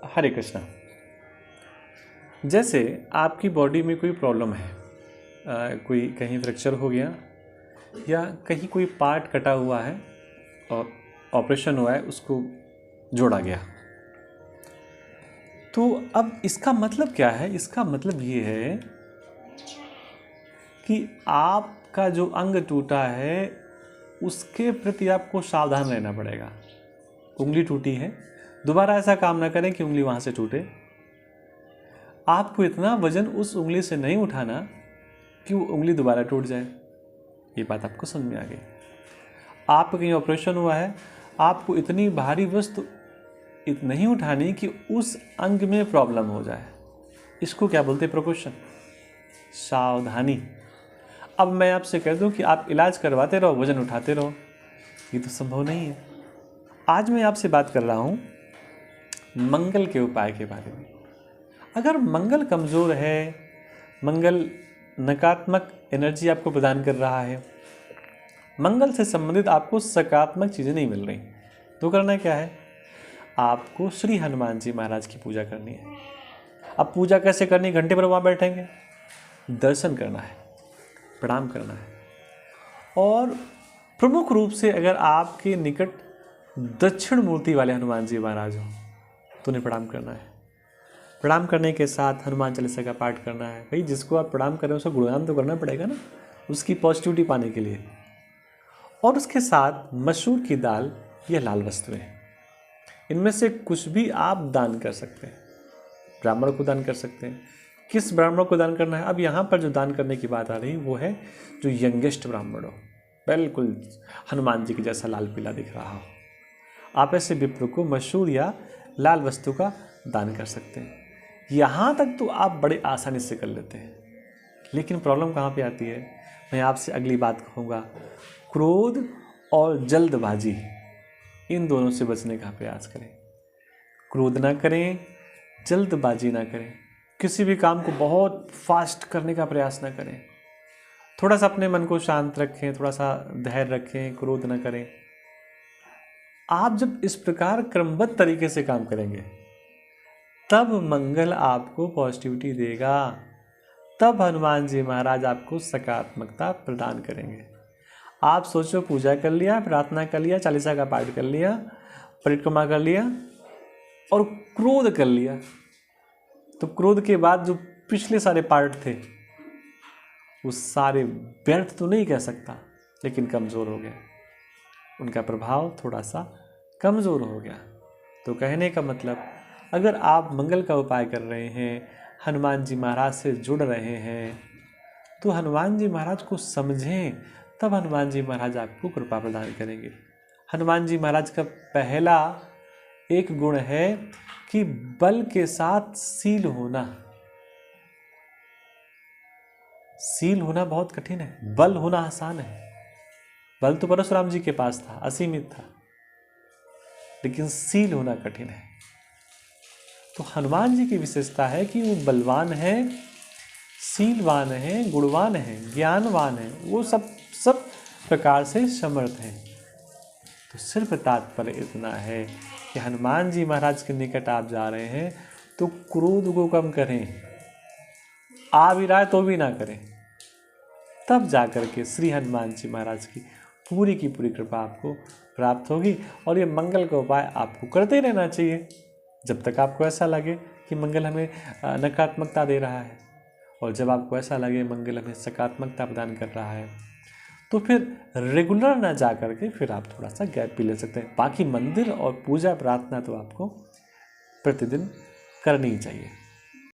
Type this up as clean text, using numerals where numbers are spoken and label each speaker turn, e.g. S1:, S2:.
S1: हरे कृष्णा। जैसे आपकी बॉडी में कोई प्रॉब्लम है, कोई कहीं फ्रैक्चर हो गया या कहीं कोई पार्ट कटा हुआ है और ऑपरेशन हुआ है, उसको जोड़ा गया, तो अब इसका मतलब क्या है? इसका मतलब ये है कि आपका जो अंग टूटा है उसके प्रति आपको सावधान रहना पड़ेगा। उंगली टूटी है, दोबारा ऐसा काम ना करें कि उंगली वहाँ से टूटे। आपको इतना वजन उस उंगली से नहीं उठाना कि वो उंगली दोबारा टूट जाए। ये बात आपको समझ में आ गई। आपका कहीं ऑपरेशन हुआ है, आपको इतनी भारी वस्तु नहीं उठानी कि उस अंग में प्रॉब्लम हो जाए। इसको क्या बोलते हैं? प्रिकॉशन, सावधानी। अब मैं आपसे कह दूं कि आप इलाज करवाते रहो, वजन उठाते रहो, ये तो संभव नहीं है। आज मैं आपसे बात कर रहा हूं मंगल के उपाय के बारे में। अगर मंगल कमज़ोर है, मंगल नकारात्मक एनर्जी आपको प्रदान कर रहा है, मंगल से संबंधित आपको सकारात्मक चीज़ें नहीं मिल रही, तो करना क्या है? आपको श्री हनुमान जी महाराज की पूजा करनी है। अब पूजा कैसे करनी? घंटे पर वहाँ बैठेंगे, दर्शन करना है, प्रणाम करना है। और प्रमुख रूप से अगर आपके निकट दक्षिण मूर्ति वाले हनुमान जी महाराज हो तो उन्हें प्रणाम करना है। प्रणाम करने के साथ हनुमान चालीसा का पाठ करना है। भाई, जिसको आप प्रणाम कर रहे हो उसको गुणगान तो करना पड़ेगा ना, उसकी पॉजिटिविटी पाने के लिए। और उसके साथ मसूर की दाल या लाल वस्त्रें, इनमें से कुछ भी आप दान कर सकते हैं। ब्राह्मण को दान कर सकते हैं। किस ब्राह्मण को दान करना है? अब यहाँ पर जो दान करने की बात आ रही वो है जो यंगेस्ट ब्राह्मण हो, बिल्कुल हनुमान जी की जैसा लाल पीला दिख रहा हो। आप ऐसे विप्र को मसूर या लाल वस्तु का दान कर सकते हैं। यहाँ तक तो आप बड़े आसानी से कर लेते हैं, लेकिन प्रॉब्लम कहाँ पे आती है? मैं आपसे अगली बात कहूँगा, क्रोध और जल्दबाजी, इन दोनों से बचने का प्रयास करें। क्रोध ना करें, जल्दबाजी ना करें, किसी भी काम को बहुत फास्ट करने का प्रयास ना करें। थोड़ा सा अपने मन को शांत रखें, थोड़ा सा धैर्य रखें, क्रोध ना करें। आप जब इस प्रकार क्रमबद्ध तरीके से काम करेंगे तब मंगल आपको पॉजिटिविटी देगा, तब हनुमान जी महाराज आपको सकारात्मकता प्रदान करेंगे। आप सोचो, पूजा कर लिया, प्रार्थना कर लिया, चालीसा का पाठ कर लिया, परिक्रमा कर लिया और क्रोध कर लिया, तो क्रोध के बाद जो पिछले सारे पार्ट थे वो सारे व्यर्थ तो नहीं कह सकता, लेकिन कमज़ोर हो गए, उनका प्रभाव थोड़ा सा कमज़ोर हो गया। तो कहने का मतलब, अगर आप मंगल का उपाय कर रहे हैं, हनुमान जी महाराज से जुड़ रहे हैं, तो हनुमान जी महाराज को समझें, तब हनुमान जी महाराज आपको कृपा प्रदान करेंगे। हनुमान जी महाराज का पहला एक गुण है कि बल के साथ शील होना। शील होना बहुत कठिन है, बल होना आसान है। बल तो परशुराम जी के पास था, असीमित था, लेकिन शील होना कठिन है। तो हनुमान जी की विशेषता है कि वो बलवान है, शीलवान है, गुणवान है, ज्ञानवान है, वो सब प्रकार से समर्थ हैं। तो सिर्फ तात्पर्य इतना है कि हनुमान जी महाराज के निकट आप जा रहे हैं तो क्रोध को कम करें, आ भी रहा है तो भी ना करें, तब जाकर के श्री हनुमान जी महाराज की पूरी कृपा आपको प्राप्त होगी। और ये मंगल का उपाय आपको करते रहना चाहिए जब तक आपको ऐसा लगे कि मंगल हमें नकारात्मकता दे रहा है, और जब आपको ऐसा लगे मंगल हमें सकारात्मकता प्रदान कर रहा है, तो फिर रेगुलर ना जा करके फिर आप थोड़ा सा गैप भी ले सकते हैं। बाकी मंदिर और पूजा प्रार्थना तो आपको प्रतिदिन करनी ही चाहिए।